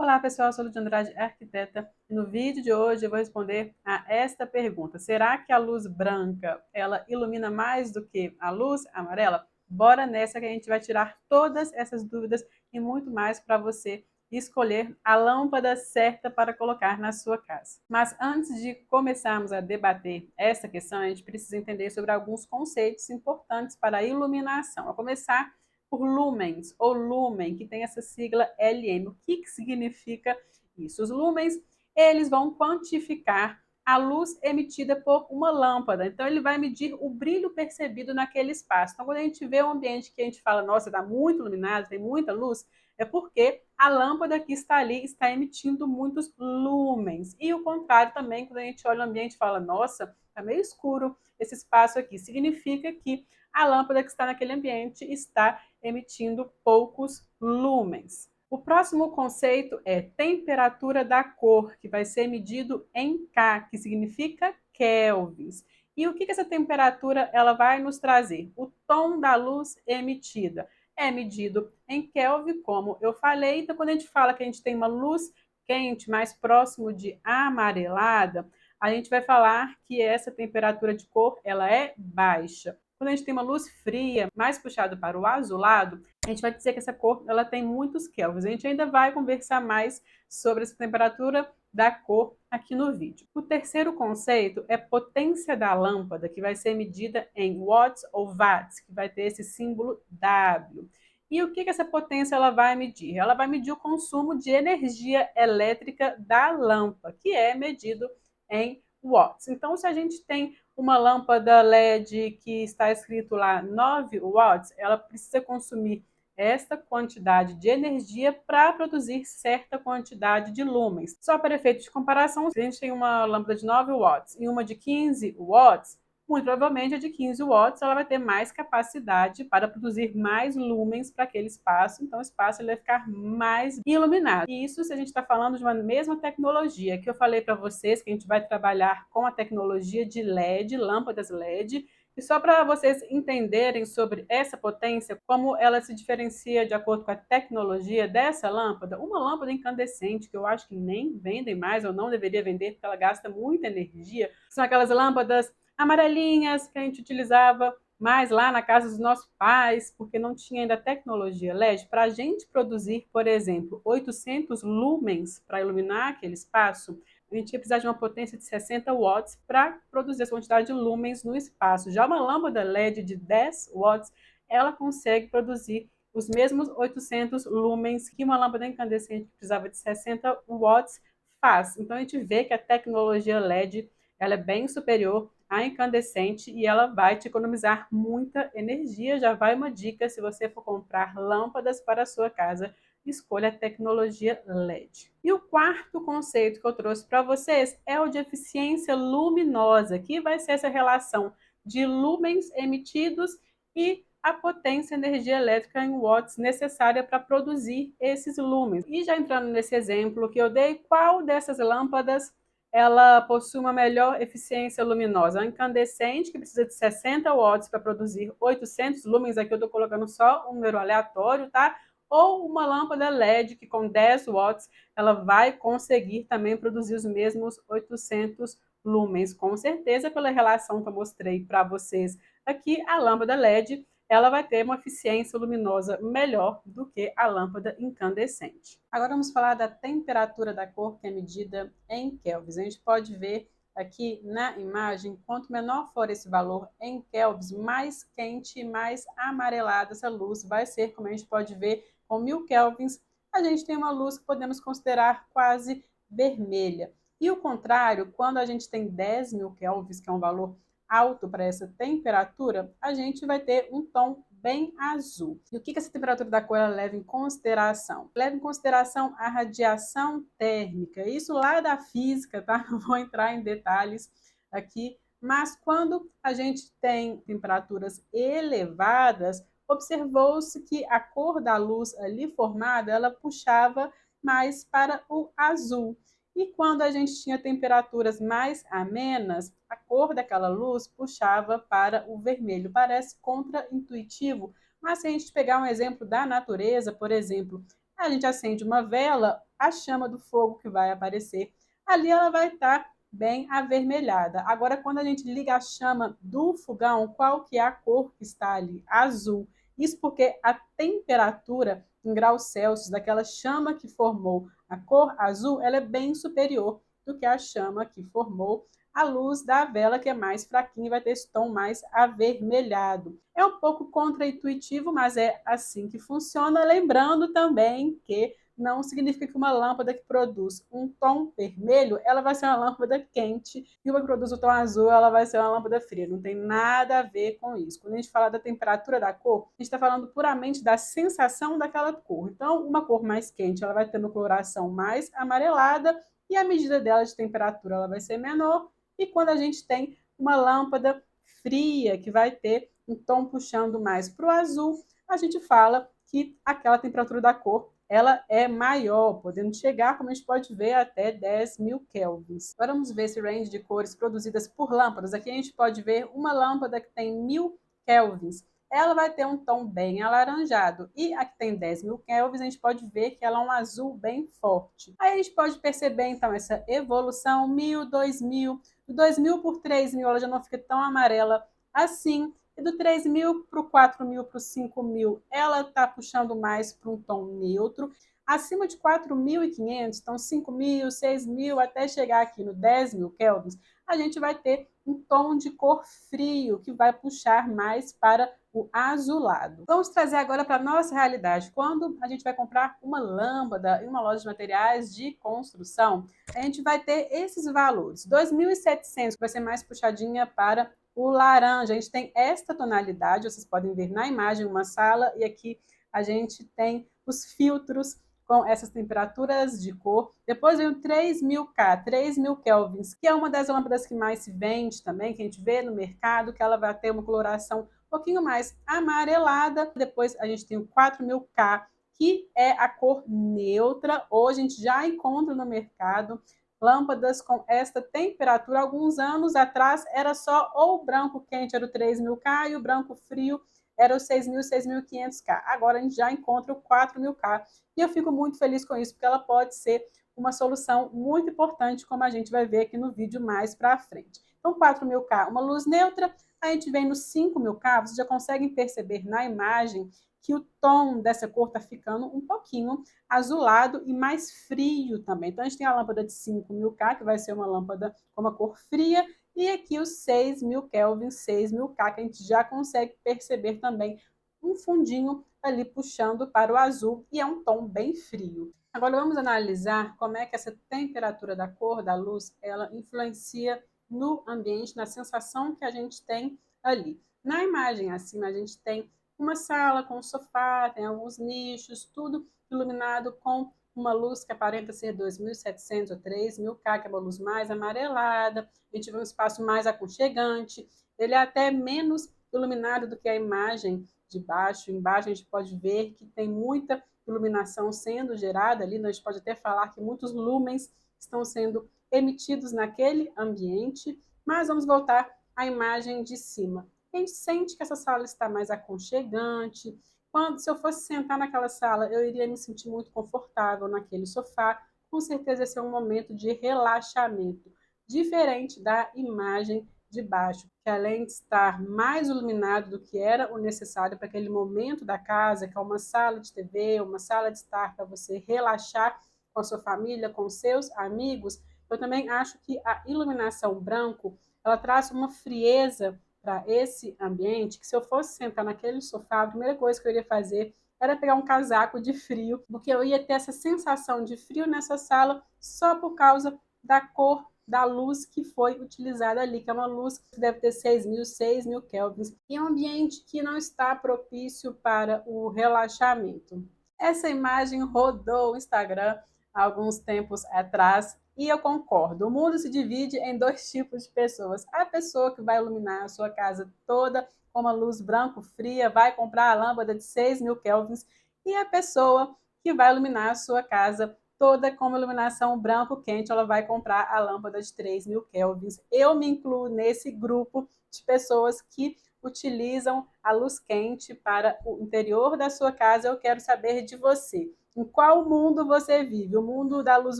Olá pessoal, eu sou Ludia Andrade, arquiteta, e no vídeo de hoje eu vou responder a esta pergunta: será que a luz branca ela ilumina mais do que a luz amarela? Bora nessa que a gente vai tirar todas essas dúvidas e muito mais para você escolher a lâmpada certa para colocar na sua casa. Mas antes de começarmos a debater essa questão, a gente precisa entender sobre alguns conceitos importantes para a iluminação. A começar por lumens ou lumen, que tem essa sigla LM. O que significa isso? Os lumens, eles vão quantificar a luz emitida por uma lâmpada. Então, ele vai medir o brilho percebido naquele espaço. Então, quando a gente vê um ambiente que a gente fala, nossa, está muito iluminado, tem muita luz, é porque a lâmpada que está ali está emitindo muitos lumens. E o contrário também, quando a gente olha o ambiente e fala, nossa, está meio escuro esse espaço aqui. Significa que a lâmpada que está naquele ambiente está emitindo poucos lumens. O próximo conceito é temperatura da cor, que vai ser medido em K, que significa kelvins. E o que essa temperatura ela vai nos trazer? O tom da luz emitida é medido em Kelvin, como eu falei. Então, quando a gente fala que a gente tem uma luz quente mais próximo de amarelada, a gente vai falar que essa temperatura de cor ela é baixa. Quando a gente tem uma luz fria, mais puxada para o azulado, a gente vai dizer que essa cor ela tem muitos kelvins. A gente ainda vai conversar mais sobre essa temperatura da cor aqui no vídeo. O terceiro conceito é potência da lâmpada, que vai ser medida em watts ou watts, que vai ter esse símbolo W. E o que essa potência ela vai medir? Ela vai medir o consumo de energia elétrica da lâmpada, que é medido em watts. Então, se a gente tem uma lâmpada LED que está escrito lá 9 watts, ela precisa consumir esta quantidade de energia para produzir certa quantidade de lumens. Só para efeito de comparação, se a gente tem uma lâmpada de 9 watts e uma de 15 watts, muito provavelmente a de 15 watts ela vai ter mais capacidade para produzir mais lumens para aquele espaço, então o espaço ele vai ficar mais iluminado. E isso se a gente está falando de uma mesma tecnologia que eu falei para vocês, que a gente vai trabalhar com a tecnologia de LED, lâmpadas LED, e só para vocês entenderem sobre essa potência, como ela se diferencia de acordo com a tecnologia dessa lâmpada, uma lâmpada incandescente, que eu acho que nem vendem mais, ou não deveria vender, porque ela gasta muita energia, são aquelas lâmpadas amarelinhas que a gente utilizava mais lá na casa dos nossos pais, porque não tinha ainda tecnologia LED. Para a gente produzir, por exemplo, 800 lumens para iluminar aquele espaço, a gente ia precisar de uma potência de 60 watts para produzir essa quantidade de lumens no espaço. Já uma lâmpada LED de 10 watts, ela consegue produzir os mesmos 800 lumens que uma lâmpada incandescente que precisava de 60 watts faz. Então a gente vê que a tecnologia LED ela é bem superior à incandescente e ela vai te economizar muita energia. Já vai uma dica: se você for comprar lâmpadas para a sua casa, escolha a tecnologia LED. E o quarto conceito que eu trouxe para vocês é o de eficiência luminosa, que vai ser essa relação de lumens emitidos e a potência energia elétrica em watts necessária para produzir esses lumens. E já entrando nesse exemplo que eu dei, qual dessas lâmpadas ela possui uma melhor eficiência luminosa? A incandescente, que precisa de 60 watts para produzir 800 lumens, aqui eu estou colocando só um número aleatório, tá? Ou uma lâmpada LED que com 10 watts ela vai conseguir também produzir os mesmos 800 lumens. Com certeza, pela relação que eu mostrei para vocês aqui, a lâmpada LED ela vai ter uma eficiência luminosa melhor do que a lâmpada incandescente. Agora vamos falar da temperatura da cor, que é medida em kelvins. A gente pode ver aqui na imagem, quanto menor for esse valor em kelvins, mais quente e mais amarelada essa luz vai ser. Como a gente pode ver, com 1000 kelvins, a gente tem uma luz que podemos considerar quase vermelha. E o contrário, quando a gente tem 10.000 kelvins, que é um valor alto para essa temperatura, a gente vai ter um tom bem azul. E o que essa temperatura da cor leva em consideração? Leva em consideração a radiação térmica. Isso lá da física, tá? Não vou entrar em detalhes aqui, mas quando a gente tem temperaturas elevadas, observou-se que a cor da luz ali formada, ela puxava mais para o azul. E quando a gente tinha temperaturas mais amenas, a cor daquela luz puxava para o vermelho. Parece contraintuitivo, mas se a gente pegar um exemplo da natureza, por exemplo, a gente acende uma vela, a chama do fogo que vai aparecer. Ali ela vai estar bem avermelhada. Agora, quando a gente liga a chama do fogão, qual que é a cor que está ali? Azul. Isso porque a temperatura em graus Celsius daquela chama que formou a cor azul, ela é bem superior do que a chama que formou a luz da vela, que é mais fraquinha e vai ter esse tom mais avermelhado. É um pouco contraintuitivo, mas é assim que funciona. Lembrando também que não significa que uma lâmpada que produz um tom vermelho, ela vai ser uma lâmpada quente, e uma que produz o tom azul, ela vai ser uma lâmpada fria. Não tem nada a ver com isso. Quando a gente fala da temperatura da cor, a gente está falando puramente da sensação daquela cor. Então, uma cor mais quente, ela vai ter uma coloração mais amarelada, e a medida dela de temperatura ela vai ser menor. E quando a gente tem uma lâmpada fria, que vai ter um tom puxando mais para o azul, a gente fala que aquela temperatura da cor ela é maior, podendo chegar, como a gente pode ver, até 10.000 kelvins. Agora vamos ver esse range de cores produzidas por lâmpadas. Aqui a gente pode ver uma lâmpada que tem 1.000 kelvins. Ela vai ter um tom bem alaranjado. E a que tem 10.000 kelvins, a gente pode ver que ela é um azul bem forte. Aí a gente pode perceber, então, essa evolução, 1.000, 2.000, do 2.000 por 3.000, ela já não fica tão amarela assim. E do 3.000 para o 4.000 para o 5.000, ela está puxando mais para um tom neutro. Acima de 4.500, então 5.000, 6.000, até chegar aqui no 10.000 kelvins, a gente vai ter um tom de cor frio, que vai puxar mais para o azulado. Vamos trazer agora para a nossa realidade. Quando a gente vai comprar uma lâmpada em uma loja de materiais de construção, a gente vai ter esses valores. 2.700, que vai ser mais puxadinha para o laranja. A gente tem esta tonalidade, vocês podem ver na imagem uma sala, e aqui a gente tem os filtros com essas temperaturas de cor. Depois vem o 3.000K, 3.000 kelvins, que é uma das lâmpadas que mais se vende também, que a gente vê no mercado, que ela vai ter uma coloração um pouquinho mais amarelada. Depois a gente tem o 4.000K, que é a cor neutra. Hoje a gente já encontra no mercado lâmpadas com esta temperatura. Alguns anos atrás era só ou o branco quente, era o 3.000K, e o branco frio era o 6.000, 6.500K. Agora a gente já encontra o 4.000K, e eu fico muito feliz com isso, porque ela pode ser uma solução muito importante, como a gente vai ver aqui no vídeo mais para frente. Então, 4.000K, uma luz neutra. A gente vem no 5.000K, vocês já conseguem perceber na imagem que o tom dessa cor está ficando um pouquinho azulado e mais frio também. Então, a gente tem a lâmpada de 5.000K, que vai ser uma lâmpada com uma cor fria, e aqui os 6.000 kelvin, 6.000K, que a gente já consegue perceber também um fundinho ali puxando para o azul, e é um tom bem frio. Agora vamos analisar como é que essa temperatura da cor da luz, ela influencia no ambiente, na sensação que a gente tem ali. Na imagem acima, a gente tem uma sala com um sofá, tem alguns nichos, tudo iluminado com uma luz que aparenta ser 2.700 ou 3.000K, que é uma luz mais amarelada. A gente vê um espaço mais aconchegante. Ele é até menos iluminado do que a imagem de baixo. Embaixo a gente pode ver que tem muita iluminação sendo gerada ali. A gente pode até falar que muitos lumens estão sendo emitidos naquele ambiente. Mas vamos voltar à imagem de cima. A gente sente que essa sala está mais aconchegante. Quando, se eu fosse sentar naquela sala, eu iria me sentir muito confortável naquele sofá. Com certeza esse é um momento de relaxamento, diferente da imagem de baixo, que além de estar mais iluminado do que era o necessário para aquele momento da casa, que é uma sala de TV, uma sala de estar para você relaxar com a sua família, com seus amigos, eu também acho que a iluminação branco, ela traz uma frieza para esse ambiente, que se eu fosse sentar naquele sofá, a primeira coisa que eu iria fazer era pegar um casaco de frio, porque eu ia ter essa sensação de frio nessa sala só por causa da cor da luz que foi utilizada ali, que é uma luz que deve ter 6.000 kelvins, e é um ambiente que não está propício para o relaxamento. Essa imagem rodou o Instagram há alguns tempos atrás, e eu concordo. O mundo se divide em dois tipos de pessoas. A pessoa que vai iluminar a sua casa toda com uma luz branco fria, vai comprar a lâmpada de 6.000 kelvins, e a pessoa que vai iluminar a sua casa toda com uma iluminação branco quente, ela vai comprar a lâmpada de 3.000 kelvins. Eu me incluo nesse grupo de pessoas que utilizam a luz quente para o interior da sua casa. Eu quero saber de você. Em qual mundo você vive? O mundo da luz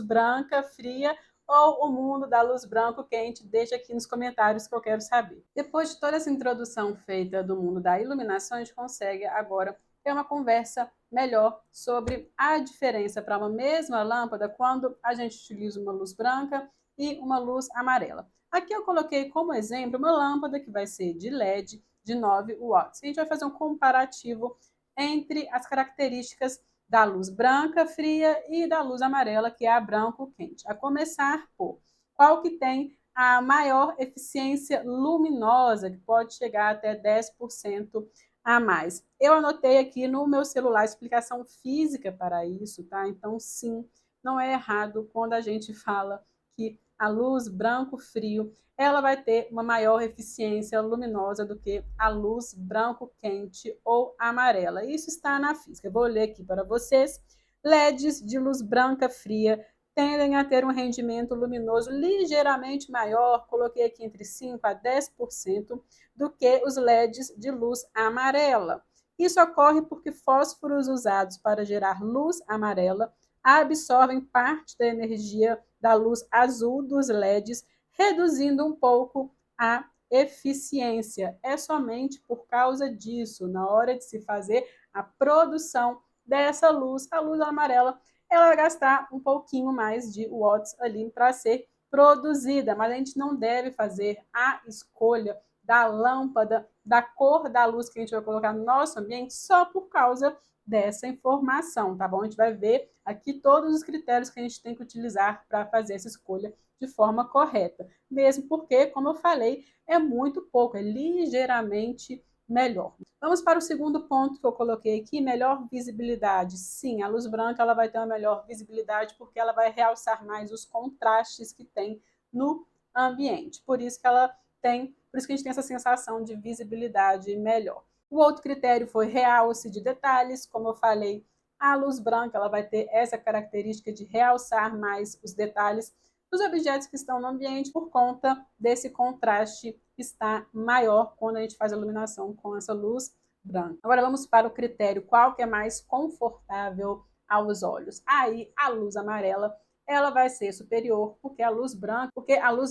branca, fria, ou o mundo da luz branco quente? Deixa aqui nos comentários que eu quero saber. Depois de toda essa introdução feita do mundo da iluminação, a gente consegue agora ter uma conversa melhor sobre a diferença para uma mesma lâmpada quando a gente utiliza uma luz branca e uma luz amarela. Aqui eu coloquei como exemplo uma lâmpada que vai ser de LED de 9 watts. A gente vai fazer um comparativo entre as características da luz branca fria e da luz amarela, que é a branco quente. A começar por qual que tem a maior eficiência luminosa, que pode chegar até 10% a mais. Eu anotei aqui no meu celular a explicação física para isso, tá? Então, sim, não é errado quando a gente fala que a luz branco-frio ela vai ter uma maior eficiência luminosa do que a luz branco-quente ou amarela. Isso está na física. Eu vou ler aqui para vocês. LEDs de luz branca fria tendem a ter um rendimento luminoso ligeiramente maior, coloquei aqui entre 5 a 10%, do que os LEDs de luz amarela. Isso ocorre porque fósforos usados para gerar luz amarela absorvem parte da energia da luz azul dos LEDs, reduzindo um pouco a eficiência. É somente por causa disso, na hora de se fazer a produção dessa luz, a luz amarela, ela vai gastar um pouquinho mais de watts ali para ser produzida, mas a gente não deve fazer a escolha da lâmpada, da cor da luz que a gente vai colocar no nosso ambiente só por causa dessa informação, tá bom? A gente vai ver aqui todos os critérios que a gente tem que utilizar para fazer essa escolha de forma correta. Mesmo porque, como eu falei, é muito pouco, é ligeiramente melhor. Vamos para o segundo ponto que eu coloquei aqui, melhor visibilidade. Sim, a luz branca ela vai ter uma melhor visibilidade porque ela vai realçar mais os contrastes que tem no ambiente. Por isso que ela tem, por isso que a gente tem essa sensação de visibilidade melhor. O outro critério foi realce de detalhes, como eu falei, a luz branca ela vai ter essa característica de realçar mais os detalhes dos objetos que estão no ambiente por conta desse contraste que está maior quando a gente faz a iluminação com essa luz branca. Agora vamos para o critério qual que é mais confortável aos olhos. Aí a luz amarela ela vai ser superior porque a luz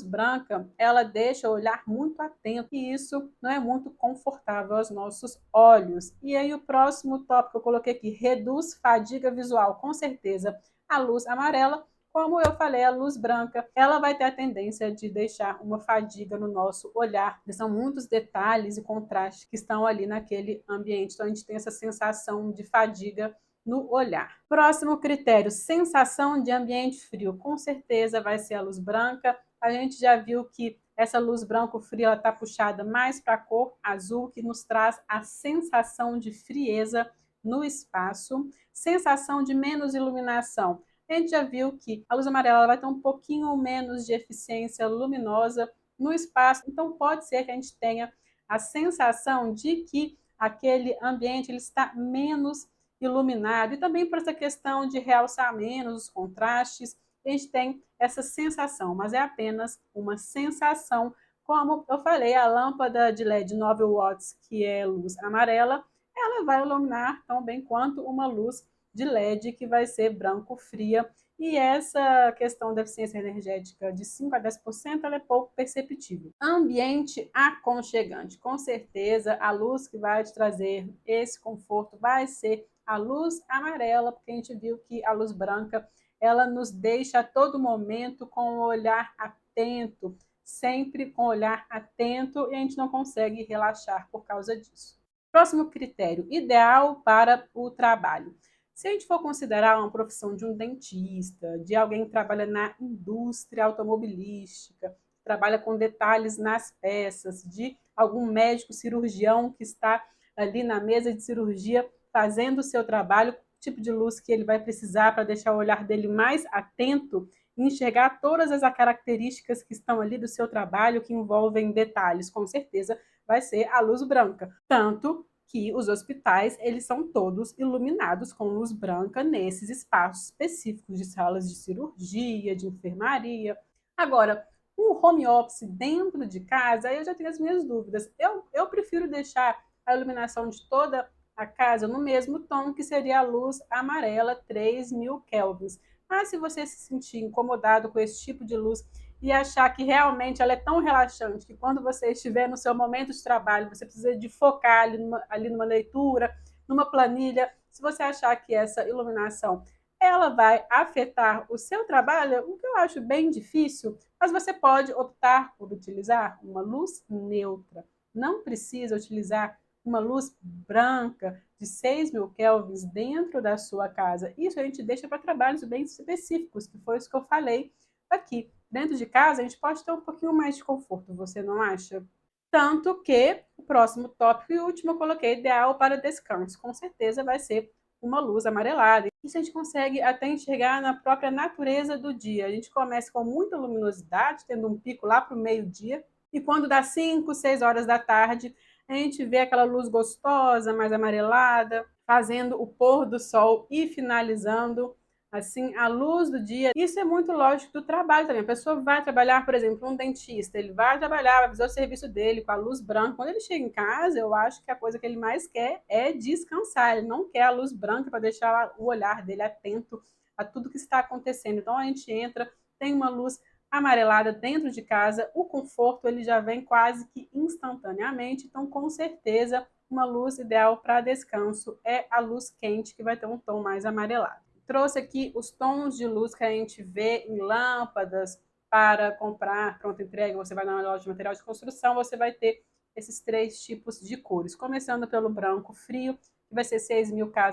branca ela deixa o olhar muito atento e isso não é muito confortável aos nossos olhos. E aí o próximo tópico que eu coloquei aqui, reduz fadiga visual, com certeza a luz amarela, como eu falei, a luz branca, ela vai ter a tendência de deixar uma fadiga no nosso olhar. São muitos detalhes e contrastes que estão ali naquele ambiente, então a gente tem essa sensação de fadiga no olhar. Próximo critério, sensação de ambiente frio. Com certeza vai ser a luz branca. A gente já viu que essa luz branco-fria está puxada mais para a cor azul, que nos traz a sensação de frieza no espaço. Sensação de menos iluminação. A gente já viu que a luz amarela vai ter um pouquinho menos de eficiência luminosa no espaço, então pode ser que a gente tenha a sensação de que aquele ambiente ele está menos iluminado, e também por essa questão de realçar menos os contrastes, a gente tem essa sensação, mas é apenas uma sensação. Como eu falei, a lâmpada de LED 9 watts, que é luz amarela, ela vai iluminar tão bem quanto uma luz de LED que vai ser branco fria, e essa questão da eficiência energética de 5 a 10% ela é pouco perceptível. Ambiente aconchegante, com certeza a luz que vai te trazer esse conforto vai ser a luz amarela, porque a gente viu que a luz branca ela nos deixa a todo momento com o olhar atento, sempre com o olhar atento, e a gente não consegue relaxar por causa disso. Próximo critério, ideal para o trabalho. Se a gente for considerar uma profissão de um dentista, de alguém que trabalha na indústria automobilística, trabalha com detalhes nas peças, de algum médico cirurgião que está ali na mesa de cirurgia fazendo o seu trabalho, o tipo de luz que ele vai precisar para deixar o olhar dele mais atento e enxergar todas as características que estão ali do seu trabalho, que envolvem detalhes, com certeza vai ser a luz branca. Tanto que os hospitais, eles são todos iluminados com luz branca nesses espaços específicos de salas de cirurgia, de enfermaria. Agora, um home office dentro de casa, aí eu já tenho as minhas dúvidas. Eu prefiro deixar a iluminação de toda a casa no mesmo tom que seria a luz amarela 3000 kelvins. Mas se você se sentir incomodado com esse tipo de luz e achar que realmente ela é tão relaxante que quando você estiver no seu momento de trabalho, você precisa de focar ali numa leitura, numa planilha, se você achar que essa iluminação ela vai afetar o seu trabalho, o que eu acho bem difícil, mas você pode optar por utilizar uma luz neutra. Não precisa utilizar uma luz branca de 6.000 kelvins dentro da sua casa. Isso a gente deixa para trabalhos bem específicos, que foi isso que eu falei aqui. Dentro de casa, a gente pode ter um pouquinho mais de conforto, você não acha? Tanto que o próximo tópico e último eu coloquei ideal para descanso. Com certeza vai ser uma luz amarelada. Isso a gente consegue até enxergar na própria natureza do dia. A gente começa com muita luminosidade, tendo um pico lá para o meio-dia, e quando dá 5, 6 horas da tarde, a gente vê aquela luz gostosa, mais amarelada, fazendo o pôr do sol e finalizando assim a luz do dia. Isso é muito lógico do trabalho também. A pessoa vai trabalhar, por exemplo, um dentista, ele vai trabalhar, vai fazer o serviço dele com a luz branca. Quando ele chega em casa, eu acho que a coisa que ele mais quer é descansar. Ele não quer a luz branca para deixar o olhar dele atento a tudo que está acontecendo. Então a gente entra, tem uma luz amarelada dentro de casa, o conforto ele já vem quase que instantaneamente, então com certeza uma luz ideal para descanso é a luz quente, que vai ter um tom mais amarelado. Trouxe aqui os tons de luz que a gente vê em lâmpadas para comprar pronta entrega. Você vai na loja de material de construção, você vai ter esses 3 tipos de cores. Começando pelo branco frio, que vai ser 6.000K,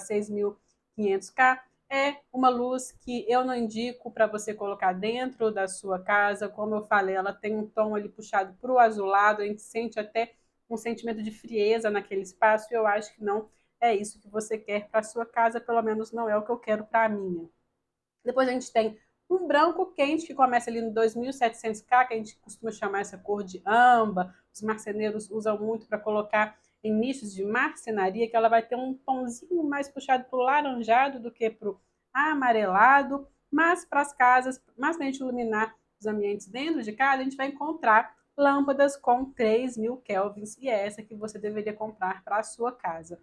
6.500K. É uma luz que eu não indico para você colocar dentro da sua casa. Como eu falei, ela tem um tom ali puxado para o azulado, a gente sente até um sentimento de frieza naquele espaço, e eu acho que não é isso que você quer para a sua casa, pelo menos não é o que eu quero para a minha. Depois a gente tem um branco quente, que começa ali no 2700K, que a gente costuma chamar essa cor de âmbar. Os marceneiros usam muito para colocar em nichos de marcenaria, que ela vai ter um tomzinho mais puxado para o laranjado do que para o amarelado, mas para as casas, mas para a gente iluminar os ambientes dentro de casa, a gente vai encontrar lâmpadas com 3000 kelvins, e é essa que você deveria comprar para a sua casa.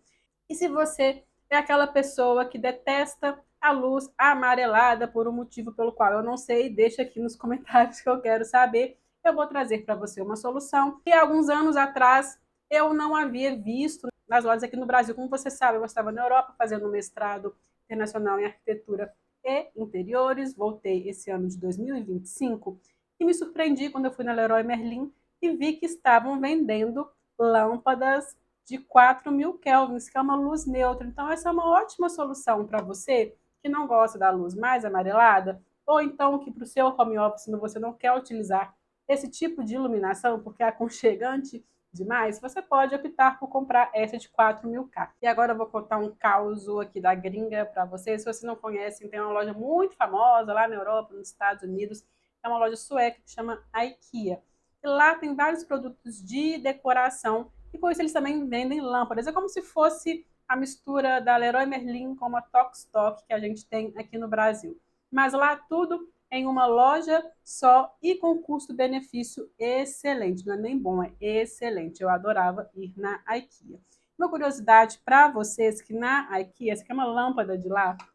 E se você é aquela pessoa que detesta a luz amarelada por um motivo pelo qual eu não sei, deixa aqui nos comentários que eu quero saber. Eu vou trazer para você uma solução. E alguns anos atrás eu não havia visto nas lojas aqui no Brasil. Como você sabe, eu estava na Europa fazendo um mestrado internacional em arquitetura e interiores. Voltei esse ano de 2025 e me surpreendi quando eu fui na Leroy Merlin e vi que estavam vendendo lâmpadas de 4.000 kelvins, que é uma luz neutra. Então essa é uma ótima solução para você que não gosta da luz mais amarelada, ou então que para o seu home office você não quer utilizar esse tipo de iluminação porque é aconchegante demais, você pode optar por comprar essa de 4.000K. E agora eu vou contar um caos aqui da gringa para vocês. Se vocês não conhecem, tem uma loja muito famosa lá na Europa, nos Estados Unidos, é uma loja sueca que chama IKEA. E lá tem vários produtos de decoração e com isso eles também vendem lâmpadas. É como se fosse a mistura da Leroy Merlin com a Tokstok que a gente tem aqui no Brasil. Mas lá tudo em uma loja só e com custo-benefício excelente. Não é nem bom, é excelente. Eu adorava ir na IKEA. Uma curiosidade para vocês que na IKEA, essa aqui é uma lâmpada de lá, vou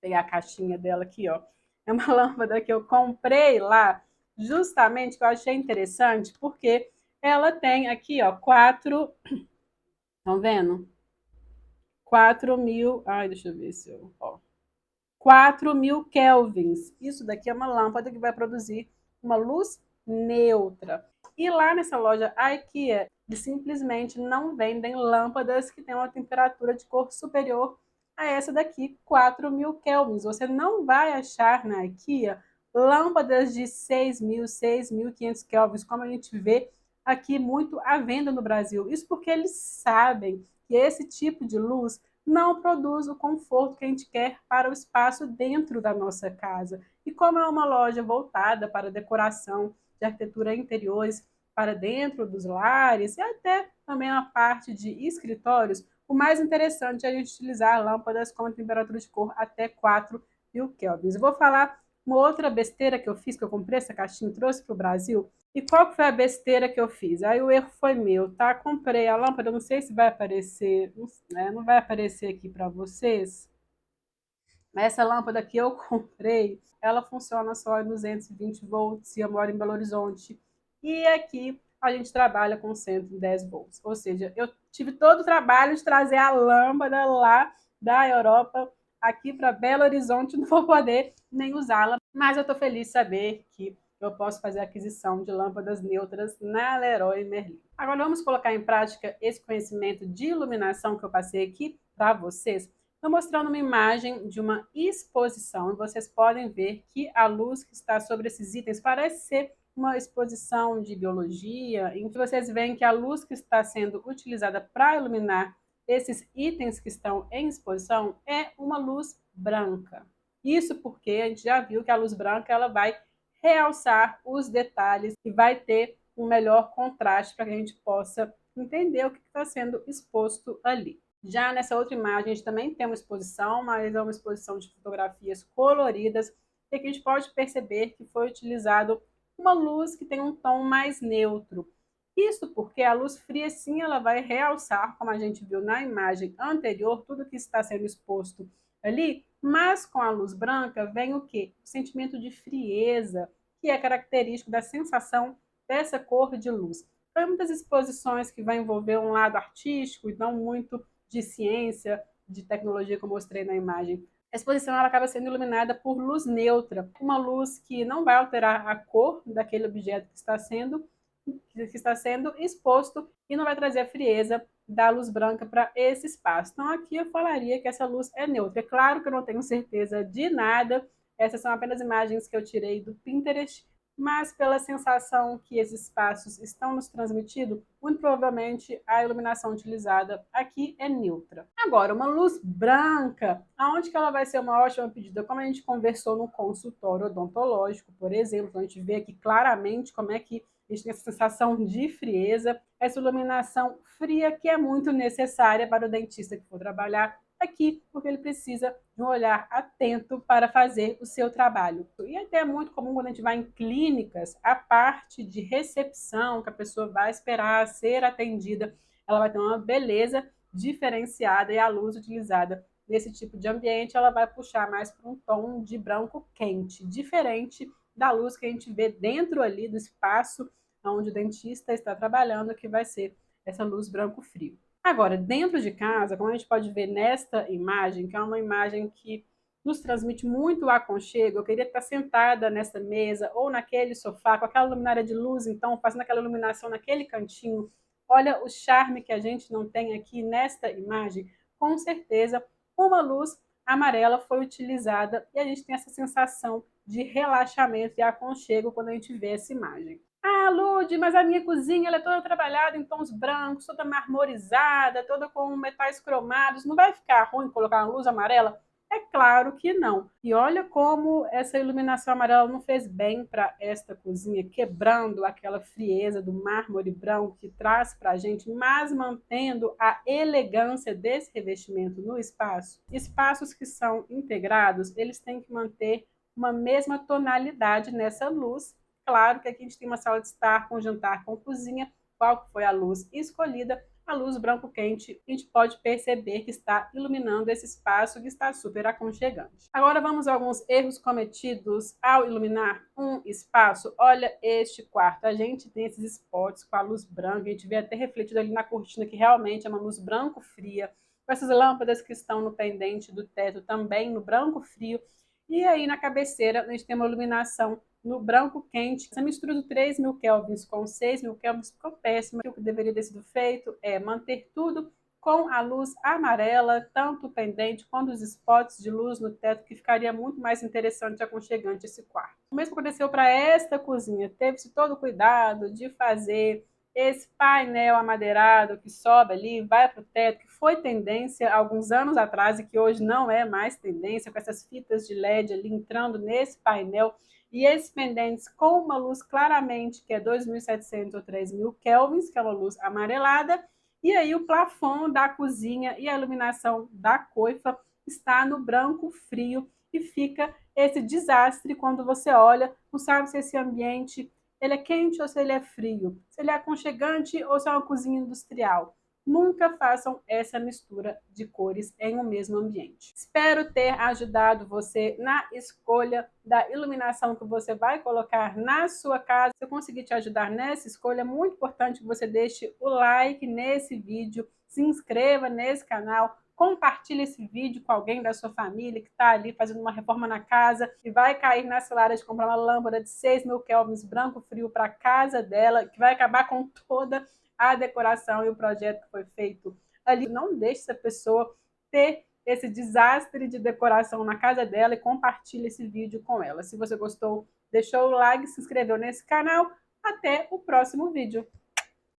pegar a caixinha dela aqui, ó. É uma lâmpada que eu comprei lá, justamente que eu achei interessante, porque ela tem aqui, ó, 4, estão vendo? 4.000, ai, deixa eu ver se eu, ó, 4.000 kelvins. Isso daqui é uma lâmpada que vai produzir uma luz neutra. E lá nessa loja IKEA, eles simplesmente não vendem lâmpadas que tenham uma temperatura de cor superior a essa daqui, 4.000 kelvins. Você não vai achar na IKEA lâmpadas de 6.000, 6.500 kelvins, como a gente vê aqui muito à venda no Brasil. Isso porque eles sabem que esse tipo de luz não produz o conforto que a gente quer para o espaço dentro da nossa casa. E como é uma loja voltada para decoração de arquitetura interiores para dentro dos lares e até também a parte de escritórios, o mais interessante é a gente utilizar lâmpadas com temperatura de cor até 4.000 kelvins. Eu vou falar uma outra besteira que eu fiz, que eu comprei essa caixinha e trouxe para o Brasil. E qual que foi a besteira que eu fiz? Aí o erro foi meu, tá? Comprei a lâmpada, não sei se vai aparecer, né? Não vai aparecer aqui para vocês. Mas essa lâmpada que eu comprei, ela funciona só em 220 volts e eu moro em Belo Horizonte. E aqui a gente trabalha com 110 volts. Ou seja, eu tive todo o trabalho de trazer a lâmpada lá da Europa aqui para Belo Horizonte, não vou poder nem usá-la. Mas eu estou feliz de saber que eu posso fazer a aquisição de lâmpadas neutras na Leroy Merlin. Agora vamos colocar em prática esse conhecimento de iluminação que eu passei aqui para vocês. Estou mostrando uma imagem de uma exposição e vocês podem ver que a luz que está sobre esses itens parece ser uma exposição de biologia, em que vocês veem que a luz que está sendo utilizada para iluminar esses itens que estão em exposição é uma luz branca. Isso porque a gente já viu que a luz branca ela vai realçar os detalhes e vai ter um melhor contraste para que a gente possa entender o que está sendo exposto ali. Já nessa outra imagem, a gente também tem uma exposição, mas é uma exposição de fotografias coloridas, e aqui a gente pode perceber que foi utilizado uma luz que tem um tom mais neutro. Isso porque a luz fria, sim, ela vai realçar, como a gente viu na imagem anterior, tudo que está sendo exposto ali, mas com a luz branca vem o quê? O sentimento de frieza, que é característico da sensação dessa cor de luz. Foi muitas exposições que vai envolver um lado artístico e não muito de ciência, de tecnologia que eu mostrei na imagem. A exposição ela acaba sendo iluminada por luz neutra, uma luz que não vai alterar a cor daquele objeto que está sendo exposto e não vai trazer a frieza da luz branca para esse espaço. Então aqui eu falaria que essa luz é neutra. É claro que eu não tenho certeza de nada, essas são apenas imagens que eu tirei do Pinterest, mas pela sensação que esses espaços estão nos transmitindo, muito provavelmente a iluminação utilizada aqui é neutra. Agora, uma luz branca, aonde que ela vai ser uma ótima pedida? Como a gente conversou no consultório odontológico, por exemplo, a gente vê aqui claramente como é que a gente tem essa sensação de frieza, essa iluminação fria que é muito necessária para o dentista que for trabalhar aqui, porque ele precisa de um olhar atento para fazer o seu trabalho. E até é muito comum quando a gente vai em clínicas, a parte de recepção, que a pessoa vai esperar ser atendida, ela vai ter uma beleza diferenciada e a luz utilizada nesse tipo de ambiente, ela vai puxar mais para um tom de branco quente, diferente da luz que a gente vê dentro ali do espaço onde o dentista está trabalhando, que vai ser essa luz branco frio. Agora, dentro de casa, como a gente pode ver nesta imagem, que é uma imagem que nos transmite muito aconchego, eu queria estar sentada nessa mesa ou naquele sofá, com aquela luminária de luz, então, fazendo aquela iluminação naquele cantinho. Olha o charme que a gente não tem aqui nesta imagem. Com certeza, uma luz amarela foi utilizada e a gente tem essa sensação de relaxamento e aconchego quando a gente vê essa imagem. Ah, Lud, mas a minha cozinha ela é toda trabalhada em tons brancos, toda marmorizada, toda com metais cromados. Não vai ficar ruim colocar uma luz amarela? É claro que não. E olha como essa iluminação amarela não fez bem para esta cozinha, quebrando aquela frieza do mármore branco que traz para a gente, mas mantendo a elegância desse revestimento no espaço. Espaços que são integrados, eles têm que manter uma mesma tonalidade nessa luz. Claro que aqui a gente tem uma sala de estar com jantar com cozinha. Qual foi a luz escolhida? A luz branco quente, a gente pode perceber que está iluminando esse espaço que está super aconchegante. Agora vamos a alguns erros cometidos ao iluminar um espaço. Olha este quarto, a gente tem esses spots com a luz branca, a gente vê até refletido ali na cortina que realmente é uma luz branco fria, com essas lâmpadas que estão no pendente do teto também no branco frio, e aí na cabeceira a gente tem uma iluminação no branco quente. Essa mistura do 3.000 kelvins com 6.000 kelvins ficou péssima. O que deveria ter sido feito é manter tudo com a luz amarela, tanto o pendente quanto os spots de luz no teto, que ficaria muito mais interessante e aconchegante esse quarto. O mesmo aconteceu para esta cozinha. Teve-se todo o cuidado de fazer esse painel amadeirado que sobe ali, vai para o teto, que foi tendência há alguns anos atrás e que hoje não é mais tendência, com essas fitas de LED ali entrando nesse painel. E esses pendentes com uma luz claramente que é 2.700 ou 3.000 kelvins, que é uma luz amarelada, e aí o plafond da cozinha e a iluminação da coifa está no branco frio e fica esse desastre quando você olha, não sabe se esse ambiente ele é quente ou se ele é frio, se ele é aconchegante ou se é uma cozinha industrial. Nunca façam essa mistura de cores em um mesmo ambiente. Espero ter ajudado você na escolha da iluminação que você vai colocar na sua casa. Se eu conseguir te ajudar nessa escolha, é muito importante que você deixe o like nesse vídeo, se inscreva nesse canal, compartilhe esse vídeo com alguém da sua família que está ali fazendo uma reforma na casa e vai cair na cilada de comprar uma lâmpada de 6.000 kelvins branco frio para a casa dela, que vai acabar com toda a decoração e o projeto que foi feito ali. Não deixe essa pessoa ter esse desastre de decoração na casa dela e compartilhe esse vídeo com ela. Se você gostou, deixou o like, se inscreveu nesse canal. Até o próximo vídeo.